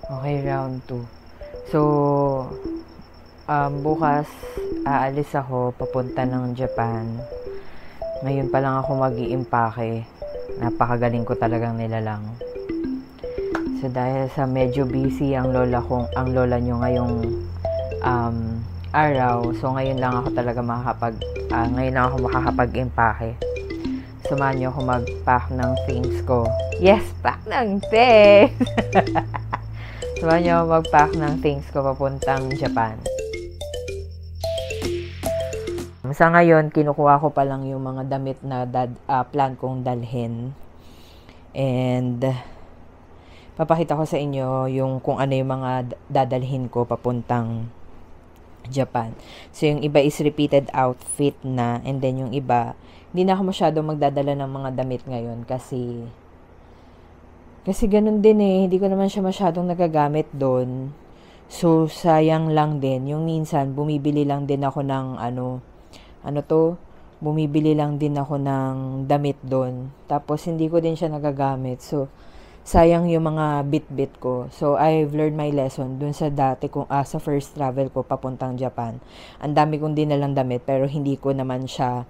Okay, round 2. So, bukas aalis ako papunta ng Japan. Ngayon pa lang ako mag-iimpake. Napakagaling ko talagang nilalang. So, dahil sa medyo busy ang lola nyo ngayong araw. So, ngayon lang ako talaga makakapag-impake. Samahan nyo ako mag-pack ng things ko. Yes, pack ng things! Samahan nyo ako mag-pack ng things ko papuntang Japan. Sa ngayon, kinukuha ko pa lang yung mga damit na plan kong dalhin. And papakita ko sa inyo yung kung ano yung mga dadalhin ko papuntang Japan. So, yung iba is repeated outfit na, and then yung iba, hindi na ako masyado magdadala ng mga damit ngayon kasi ganun din hindi ko naman siya masyadong nagagamit doon. So, sayang lang din. Yung minsan, bumibili lang din ako ng bumibili lang din ako ng damit doon. Tapos, hindi ko din siya nagagamit. So, sayang yung mga bit-bit ko. So, I've learned my lesson dun sa sa first travel ko papuntang Japan. Ang dami kong dinalang damit pero hindi ko naman siya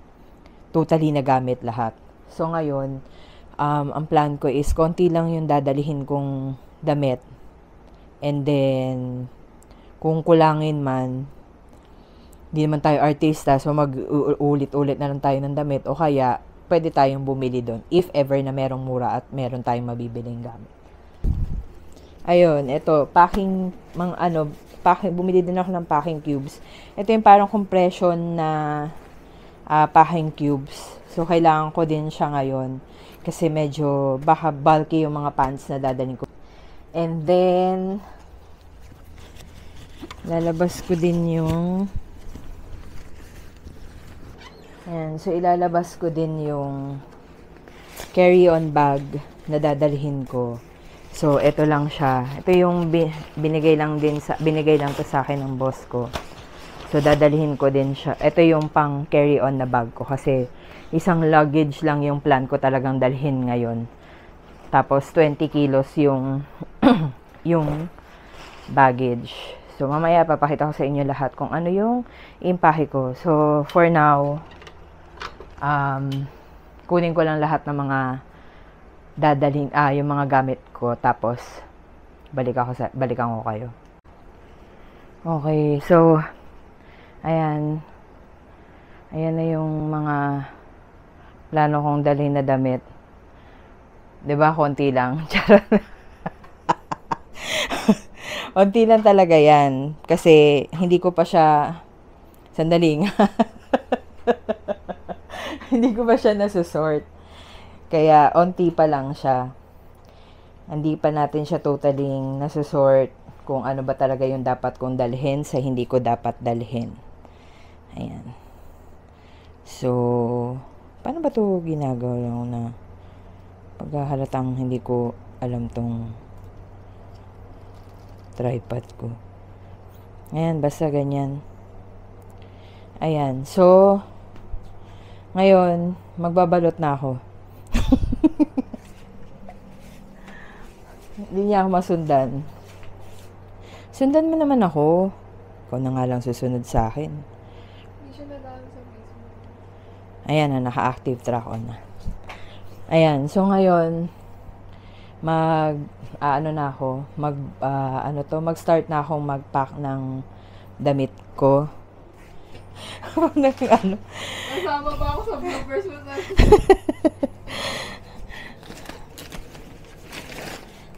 totally nagamit lahat. So, ngayon, ang plan ko is konti lang yung dadalihin kong damit. And then, kung kulangin man, hindi naman tayo artista, so mag-ulit-ulit na lang tayo ng damit. O kaya, pwede tayong bumili doon if ever na merong mura at meron tayong mabibiling gamit. Ayun, ito, bumili din ako ng packing cubes. Ito yung parang compression na packing cubes. So, kailangan ko din siya ngayon kasi medyo baka bulky yung mga pants na dadalhin ko. And then, lalabas ko din yung so ilalabas ko din yung carry-on bag na dadalhin ko. So, ito lang siya. Ito yung binigay lang to sa akin ng boss ko. So, dadalhin ko din siya. Ito yung pang carry-on na bag ko kasi isang luggage lang yung plan ko talagang dalhin ngayon. Tapos, 20 kilos yung yung baggage. So, mamaya papakita ko sa inyo lahat kung ano yung impake ko. So, for now, kunin ko lang lahat ng mga dadalhin, yung mga gamit ko, tapos balikan ko kayo. Okay, so ayan na yung mga plano kong dalhin na damit. 'Di ba, konti lang. Konti lang talaga yan kasi hindi ko pa siya sandaling. Hindi ko pa siya nasusort. Kaya, onti pa lang siya. Hindi pa natin siya totally nasusort kung ano ba talaga yung dapat kong dalhin sa hindi ko dapat dalhin. Ayan. So, paano ba ito ginagawa lang na paghahalatang hindi ko alam tong tripod ko. Ayan, basta ganyan. Ayan. So, ngayon, magbabalot na ako. Hindi niya ako masundan. Sundan mo naman ako. Ikaw na nga lang susunod sa akin. Hindi siya nadaan sa Facebook. Ayan na, naka-active track on na. Ayan, so ngayon, mag-start na akong mag-pack ng damit ko. Nasama ba ako sa bloopers mo?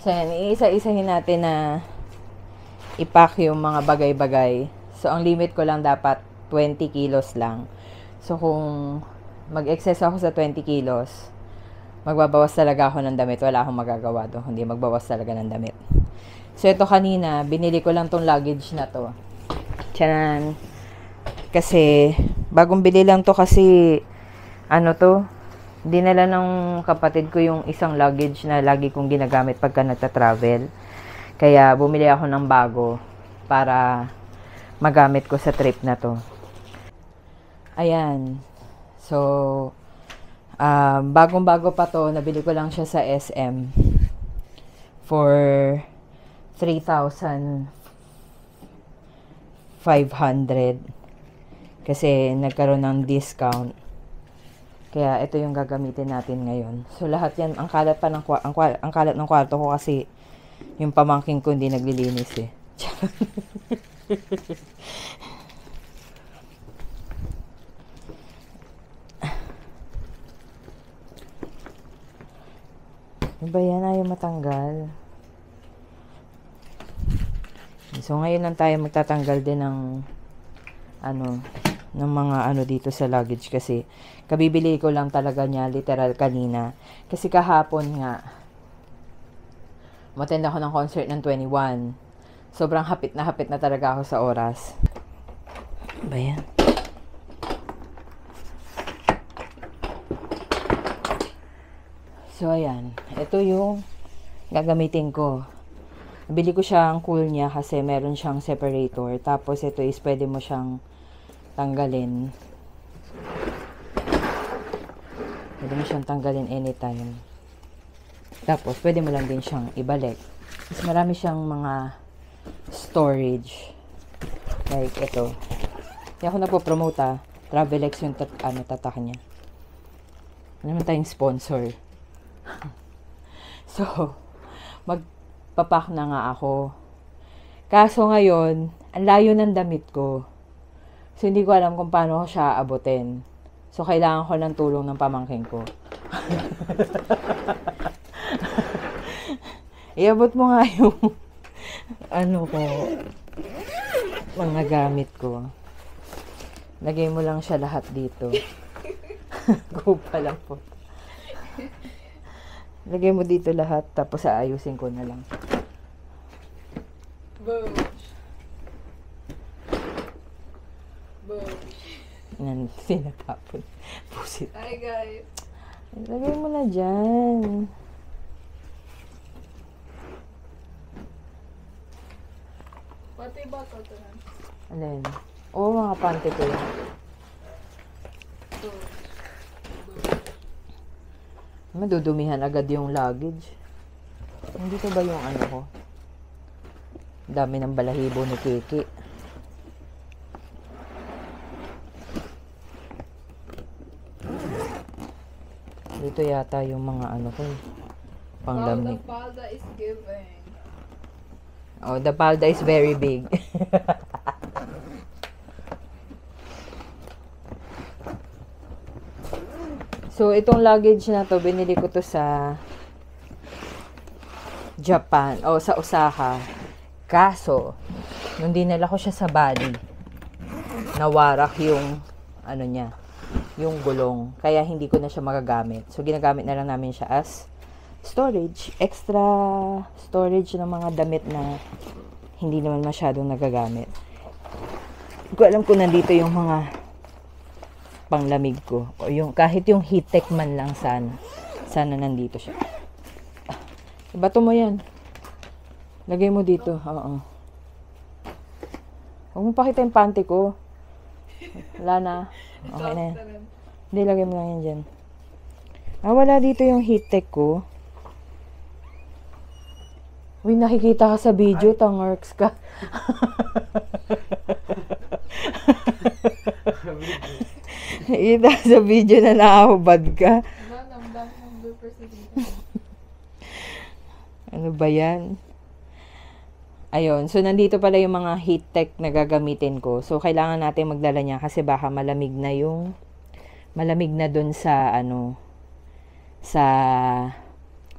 So, yan, iisa-isahin natin na i-pack yung mga bagay-bagay. So, ang limit ko lang dapat 20 kilos lang. So, kung mag-excess ako sa 20 kilos, magbabawas talaga ako ng damit. Wala akong magagawa doon. Hindi magbawas talaga ng damit. So, ito kanina, binili ko lang tong luggage na to. Tiyanan. Kasi, bagong bili lang to kasi, dinala ng kapatid ko yung isang luggage na lagi kong ginagamit pagka nagta-travel. Kaya, bumili ako ng bago para magamit ko sa trip na to. Ayan. So, bagong-bago pa to. Nabili ko lang siya sa SM for 3,500 kasi nagkaroon ng discount. Kaya ito yung gagamitin natin ngayon. So lahat yan, ang kalat pa ng ang kalat ng kwarto ko kasi yung pamangking ko hindi naglilinis eh. Ano ba yan? Ayaw matanggal. So, ngayon lang tayo magtatanggal din ng ng mga dito sa luggage kasi kabibili ko lang talaga niya literal kanina. Kasi kahapon nga, umattend ako ng concert ng 21. Sobrang hapit na talaga ako sa oras. Ano ba yan? So, ayan. Ito yung gagamitin ko. Nabili ko siyang cool niya kasi meron siyang separator. Tapos, ito is pwede mo siyang tanggalin. Pwede mo siyang tanggalin anytime. Tapos, pwede mo lang din siyang ibalik. Mas marami siyang mga storage. Like, ito. Hindi ako nagpo-promote Travelex yung tatak niya. Ano naman tayong sponsor? So, magpapak na nga ako. Kaso ngayon, ang layo ng damit ko. So, hindi ko alam kung paano ko siya abutin. So, kailangan ko ng tulong ng pamangkin ko. Iabot mo nga yung mga gamit ko. Lagay mo lang siya lahat dito. Go pa lang po. Lagay mo dito lahat, tapos aayusin ko na lang. Boom. Yan, sinatapon. Pusit. Hi guys. Lagay mo na dyan. Pati ba ito na? Alin? Oo, mga panty ko yan. Madudumihan agad yung luggage. Nandito ba yung ko? Dami ng balahibo ni Kiki. Dito yata yung mga ko. Panglamig. The palda is giving. Oh, the palda is very big. So, itong luggage na to, binili ko to sa Japan, o sa Osaka. Kaso, nung dinala ko siya sa Bali, nawarak yung, niya, yung gulong. Kaya hindi ko na siya magagamit. So, ginagamit na lang namin siya as storage. Extra storage ng mga damit na hindi naman masyadong nagagamit. Hindi ko alam kung nandito yung mga panglamig ko. O yung, kahit yung heat tech man lang sana. Sana nandito siya. Ibato mo yan. Lagay mo dito. Oo. Huwag mo pakita yung panty ko. Wala na. Okay na yan. Hindi, lagay mo lang yan dyan. Wala dito yung heat tech ko. Uy, nakikita ka sa video. Tangarks ka. Nakikita sa video na nakahubad ka. Ano ba yan? Ayun. So, nandito pala yung mga heat tech na gagamitin ko. So, kailangan natin magdala niya kasi baka malamig na dun sa, sa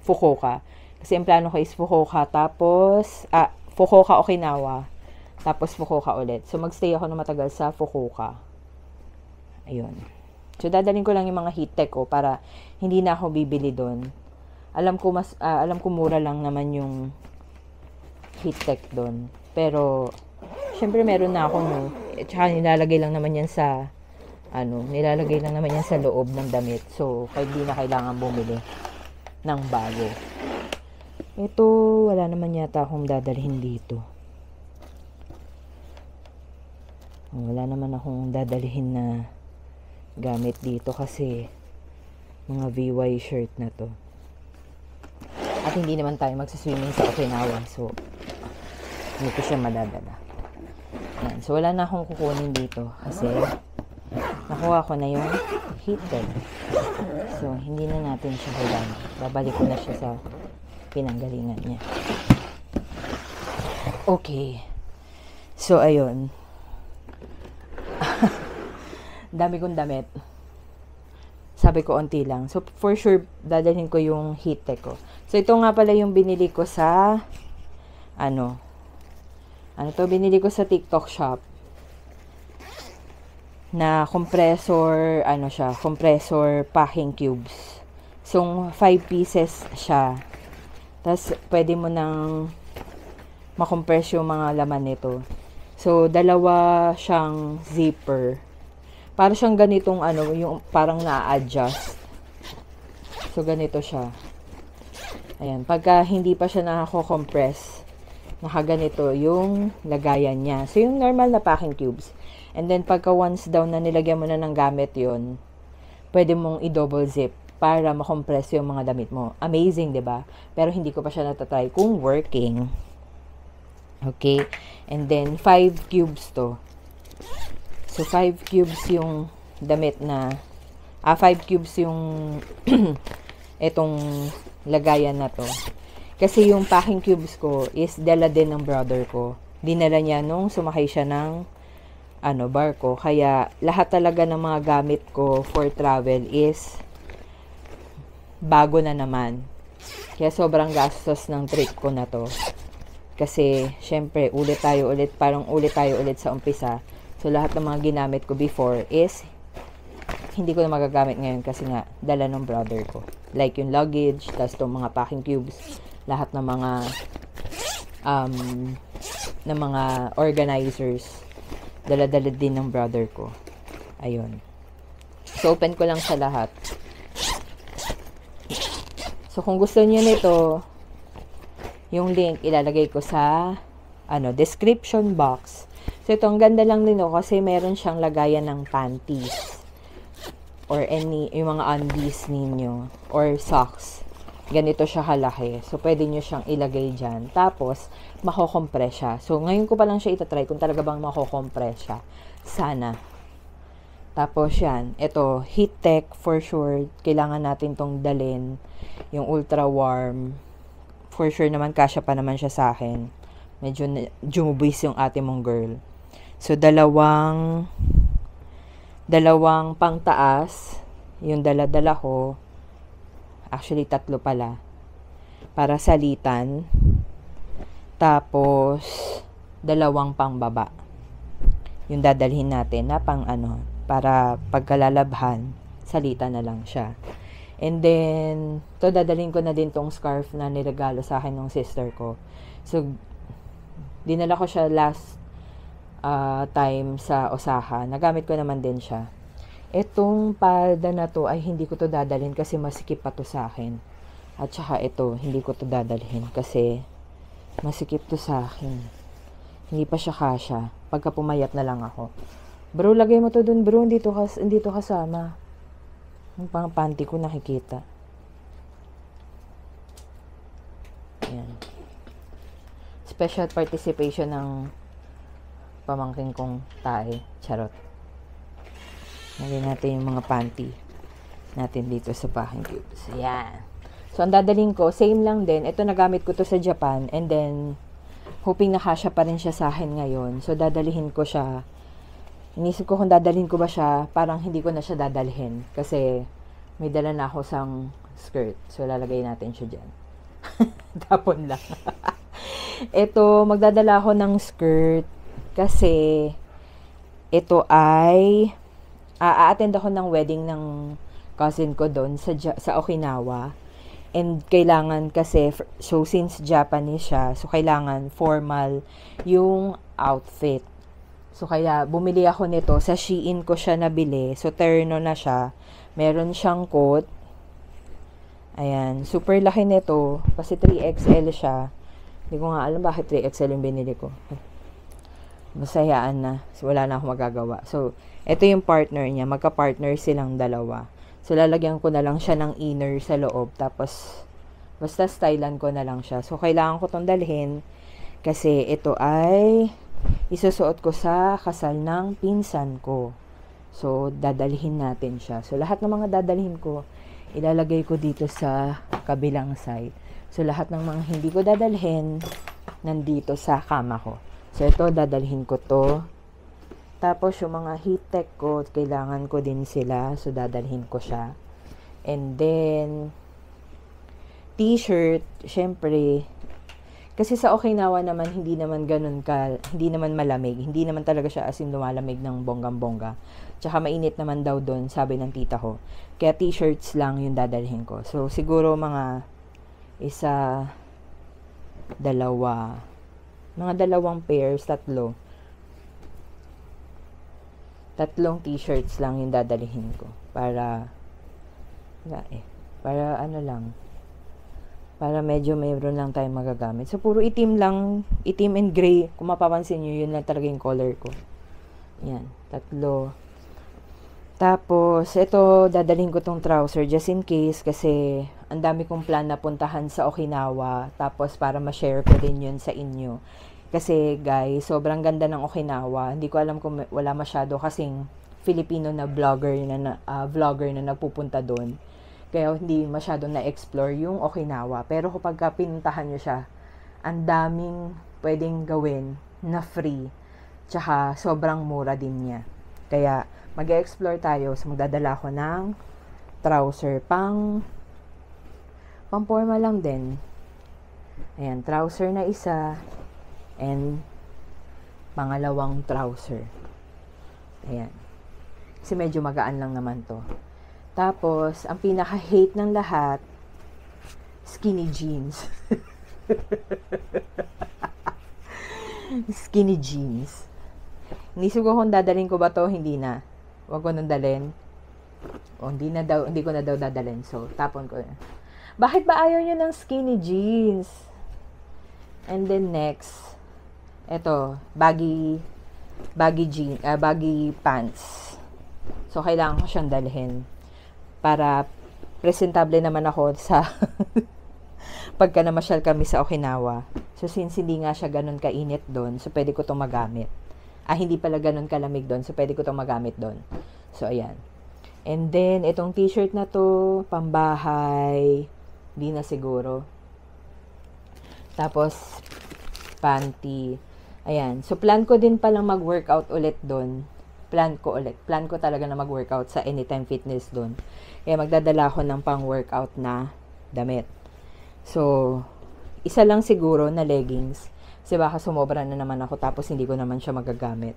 Fukuoka. Kasi ang plano ko is Fukuoka, tapos, Fukuoka, Okinawa, tapos Fukuoka ulit. So, magstay ako na matagal sa Fukuoka. Ayun. So, dadalhin ko lang yung mga heat tech ko para hindi na ako bibili doon. Alam ko mura lang naman yung heat tech doon. Pero, syempre meron na ako tsaka nilalagay lang naman yan sa loob ng damit. So, hindi na kailangan bumili ng bago. Ito, wala naman yata akong dadalhin dito. Wala naman akong dadalhin na gamit dito kasi mga VY shirt na to. At hindi naman tayo magsaswimming sa Okinawa. So, Hindi ko siya madadala. Yan. So, wala na akong kukunin dito kasi nakuha ko na yung heater. So, hindi na natin siya kailangan. Babalik ko na siya sa pinanggalingan niya. Okay. So, ayun. Dami kong damit. Sabi ko, onti lang. So, for sure, dadalhin ko yung heat tech ko. So, ito nga pala yung binili ko sa, binili ko sa TikTok shop. Na compressor, compressor packing cubes. So, 5 pieces siya. Tapos, pwede mo nang makompress yung mga laman nito. So, dalawa siyang zipper. Para siyang ganitong yung parang na-adjust. So, ganito siya. Ayan. Pagka hindi pa siya nakako-compress, nakaganito yung lagayan niya. So, yung normal na packing cubes. And then, pagka once down na nilagyan mo na ng gamit yon, pwede mong i-double zip para makompress yung mga damit mo. Amazing, di ba? Pero hindi ko pa siya natatry kung working. Okay? And then, 5 cubes to. So, 5 cubes yung damit na, 5 cubes yung itong lagayan na to. Kasi yung packing cubes ko is dala din ng brother ko. Dinala niya nung sumakay siya ng barko. Kaya, lahat talaga ng mga gamit ko for travel is bago na naman. Kaya sobrang gastos ng trip ko na to. Kasi, syempre, parang ulit tayo ulit sa umpisa. So, lahat ng mga ginamit ko before is hindi ko na magagamit ngayon kasi nga, dala ng brother ko. Like yung luggage, tas itong mga packing cubes, lahat ng mga organizers, dala-dala din ng brother ko. Ayun. So, open ko lang sa lahat. So, kung gusto niyo nito, yung link ilalagay ko sa description box. So, ito, ang ganda lang nito kasi meron siyang lagayan ng panties or yung mga undies ninyo or socks. Ganito siya kalaki. So, pwede nyo siyang ilagay dyan. Tapos, makokompress siya. So, ngayon ko pa lang siya itatry kung talaga bang makokompress siya. Sana. Tapos, yan. Ito, heat tech for sure. Kailangan natin tong dalin. Yung ultra warm. For sure naman, kasya pa naman siya sa akin. Medyo jumubis yung ate mong girl. So, dalawang pangtaas, yung dala-dala ko, actually, 3 pala, para salitan, tapos, 2 pangbaba, yung dadalhin natin, na para pagkalalabhan, salitan na lang siya. And then, dadalhin ko na din tong scarf na niregalo sa akin ng sister ko. So, dinala ko siya last time sa Osaka. Nagamit ko naman din siya. Itong palda na to ay hindi ko to dadalhin kasi masikip pa to sa akin. At saka ito, hindi ko to dadalhin kasi masikip to sa akin. Hindi pa siya kasya. Pagka pumayat na lang ako. Bro, lagay mo to dun bro. Hindi to kasama. Yung pang panty ko nakikita. Ayan. Special participation ng pamangkin kong tae. Charot. Lagyan natin yung mga panty natin dito sa packing cubes. Ayan. So, ang dadaling ko, same lang din. Ito, nagamit ko to sa Japan. And then, hoping nakasya pa rin siya sa akin ngayon. So, dadalihin ko siya. Inisip ko kung dadalhin ko ba siya, parang hindi ko na siya dadalhin. Kasi, may dala na ako sang skirt. So, lalagay natin siya dyan. Tapon lang. Ito, magdadala ako ng skirt. Kasi, ito ay, a-attend ako ng wedding ng cousin ko doon sa Okinawa. And kailangan kasi, so since Japanese siya, so kailangan formal yung outfit. So kaya bumili ako nito, sa Shein ko siya nabili. So terno na siya. Meron siyang coat. Ayan, super laki nito kasi 3XL siya. Hindi ko nga alam bakit 3XL yung binili ko. Masayaan na. So, wala na akong magagawa. So, ito yung partner niya. Magka-partner silang dalawa. So, lalagyan ko na lang siya ng inner sa loob. Tapos, basta stylan ko na lang siya. So, kailangan ko itong dalhin. Kasi ito ay isusuot ko sa kasal ng pinsan ko. So, dadalhin natin siya. So, lahat ng mga dadalhin ko, ilalagay ko dito sa kabilang side. So, lahat ng mga hindi ko dadalhin, nandito sa kama ko. So, ito, dadalhin ko to. Tapos, yung mga heat tech ko, kailangan ko din sila. So, dadalhin ko siya. And then, t-shirt, syempre, kasi sa Okinawa naman, hindi naman ganun hindi naman malamig. Hindi naman talaga siya as in lumalamig ng bonggang-bongga. Tsaka mainit naman daw doon, sabi ng tita ko. Kaya t-shirts lang yung dadalhin ko. So, siguro mga mga dalawang pairs, tatlong t-shirts lang yung dadalhin ko. Para medyo mayroon lang tayong magagamit. So, puro itim lang, itim and gray. Kung mapapansin nyo, yun lang talaga yung color ko. Yan, 3. Tapos, ito, dadalhin ko tong trouser just in case kasi ang dami kong plan na puntahan sa Okinawa. Tapos, para ma-share ko din yun sa inyo. Kasi, guys, sobrang ganda ng Okinawa. Hindi ko alam kung wala masyado kasing Filipino na vlogger na nagpupunta doon. Kaya hindi masyadong na-explore yung Okinawa. Pero kapag pinuntahan nyo siya, ang daming pwedeng gawin na free. Tsaka sobrang mura din niya. Kaya mag-explore tayo. So magdadala ko ng trouser pang formal lang din. Ayan, trouser na isa. And pangalawang trouser. Ayan. Kasi medyo magaan lang naman to. Tapos, ang pinaka-hate ng lahat, skinny jeans. Skinny jeans. Inisip ko kung dadalhin ko ba to, hindi na. Huwag ko nang dalhin. Hindi ko na daw dadalhin. So, tapon ko na. Bakit ba ayaw nyo ng skinny jeans? And then next, eto, baggy pants. So, kailangan ko siyang dalhin. Para presentable naman ako sa pagka namasyal kami sa Okinawa. So, since hindi nga siya ganun kainit doon, so pwede ko itong magamit. Hindi pala ganun kalamig doon, so pwede ko itong magamit doon. So, ayan. And then, itong t-shirt na to, pambahay, hindi na siguro. Tapos, panty. Ayan. So, plan ko din palang mag-workout ulit doon. Plan ko talaga na mag-workout sa Anytime Fitness doon. Kaya magdadala ako ng pang-workout na damit. So, isa lang siguro na leggings. Kasi baka sumobra na naman ako tapos hindi ko naman siya magagamit.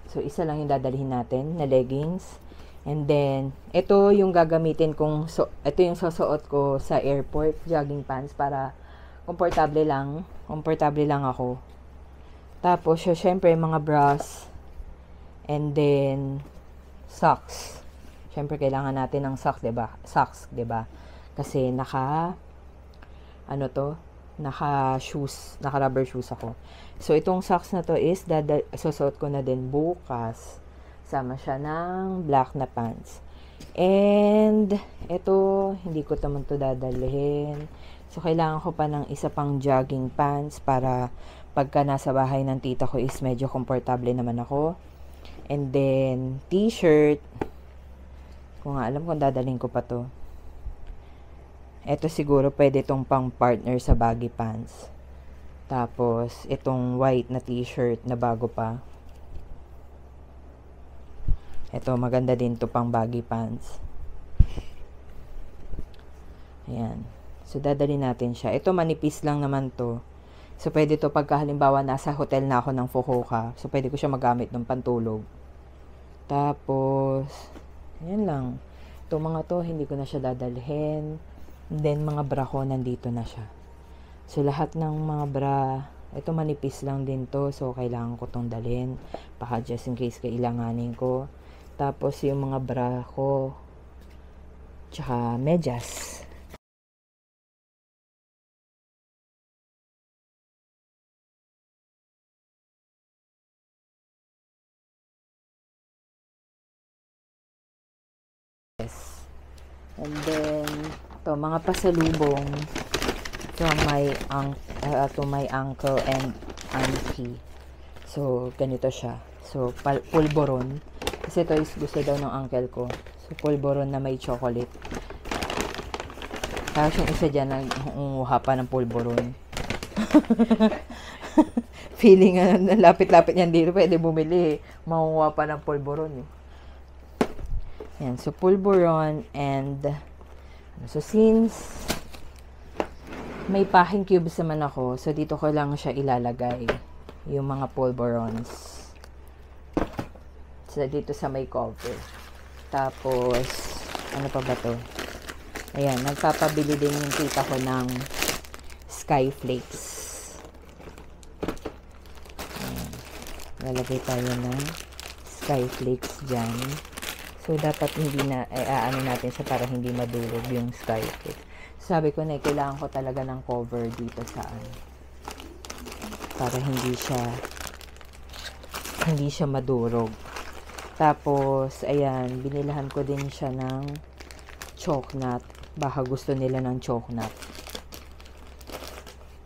So, isa lang yung dadalhin natin na leggings. And then, ito yung gagamitin kong, ito yung susuot ko sa airport, jogging pants para komportable lang ako. Tapos, syempre, mga bras. And then, socks. Siyempre, kailangan natin ng socks, diba? Kasi naka-rubber shoes ako. So, itong socks na to is, susuot ko na din bukas. Sama siya ng black na pants. And, ito, hindi ko naman to dadalhin. So, kailangan ko pa ng isa pang jogging pants para pagka nasa bahay ng tita ko is medyo komportable naman ako. And then, t-shirt. Kung nga alam kung dadalhin ko pa to. Ito siguro pwede itong pang partner sa baggy pants. Tapos, itong white na t-shirt na bago pa. Ito, maganda din to pang baggy pants. Ayan. So, dadalhin natin siya. Ito, manipis lang naman to. So, pwede to pagka halimbawa nasa hotel na ako ng Fukuoka. So, pwede ko siya magamit ng pantulog. Tapos, yan lang. Itong mga to, hindi ko na siya dadalhin. And then, mga bra ko, nandito na siya. So, lahat ng mga bra, ito manipis lang din to. So, kailangan ko tong dalhin. Baka just in case kailanganin ko. Tapos, yung mga bra ko, tsaka medyas. And then, to mga pasalubong to my uncle and auntie. So, ganito siya. So, pulboron. Kasi ito is gusto daw ng uncle ko. So, pulboron na may chocolate. Tapos yung isa dyan, nangunguha pa ng pulboron. Feeling nga, lapit-lapit yan dito, pwede bumili. Mangunguha pa ng pulboron. Yan, so pulboron and so since may packing cubes naman ako, so dito ko lang siya ilalagay yung mga pulborons. So dito sa may cover. Tapos ano pa ba to? Ayan, nagpapabili din yung tita ko ng Skyflakes. Ayan. Lalagay tayo ng Skyflakes dyan. So, dapat hindi na, ano natin siya para hindi madurog yung Skyflakes. Sabi ko na, kailangan ko talaga ng cover dito sa ano. Para hindi siya madurog. Tapos, ayan, binilahan ko din siya ng chocolate. Baka gusto nila ng chocolate.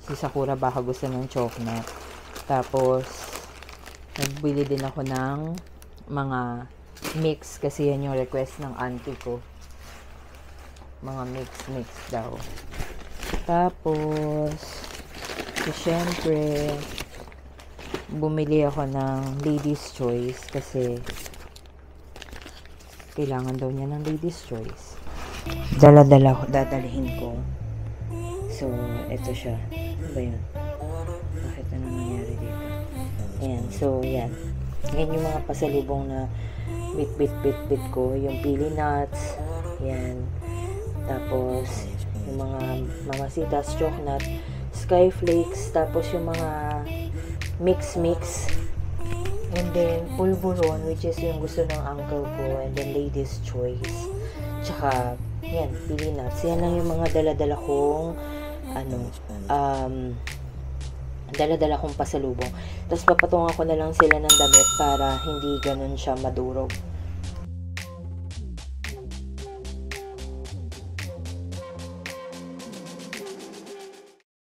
Si Sakura baka gusto ng chocolate. Tapos, nagbili din ako ng mga mix kasi yan yung request ng auntie ko. Mga mix daw. Tapos, so, syempre, bumili ako ng Lady's Choice kasi kailangan daw niya ng Lady's Choice. Dadalhin ko. So, ito siya. Ano ba yun? Bakit ano nangyari dito? Ayan. So, yan. Yan yung mga pasalubong na bit ko. Yung pili nuts. Yan. Tapos, yung mga mamasitas, chocolate, Skyflakes. Tapos, yung mga mix. And then, pulburon, which is yung gusto ng uncle ko. And then, Lady's Choice. Tsaka, yan, pili nuts. Yan lang yung mga dala-dala kong dala-dala kong pasalubong. Tapos papatungan ko na lang sila ng damit para hindi ganun siya madurog.